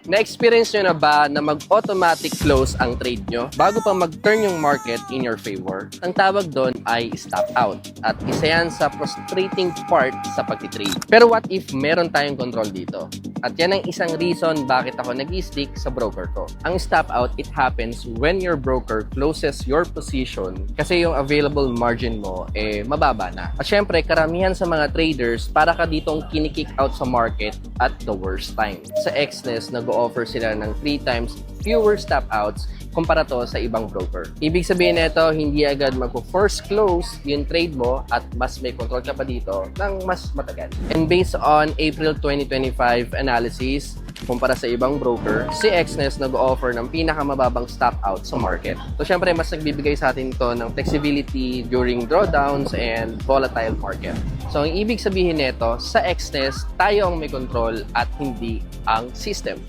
Na-experience nyo na ba na mag-automatic close ang trade nyo bago pa mag-turn yung market in your favor? Ang tawag doon ay stop out. At isa yan sa frustrating part sa pagtitrade. Pero what if meron tayong control dito? At yan ang isang reason bakit ako nag-stick sa broker ko. Ang stop out, it happens when your broker closes your position kasi yung available margin mo mababa na. At syempre, karamihan sa mga traders, para ka ditong kinikick out sa market at the worst time. Sa Exness, nag-offer sila ng 3 times fewer stop outs kumpara to sa ibang broker. Ibig sabihin nito, hindi agad magpo-force close yung trade mo at mas may control ka pa dito ng mas matagal. And based on April 2025 analysis, kumpara sa ibang broker, si Exness nag-offer ng pinakamababang stop out sa market. So, syempre, mas nagbibigay sa atin to ng flexibility during drawdowns and volatile market. So, ang ibig sabihin nito, sa Exness, tayo ang may control at hindi ang system.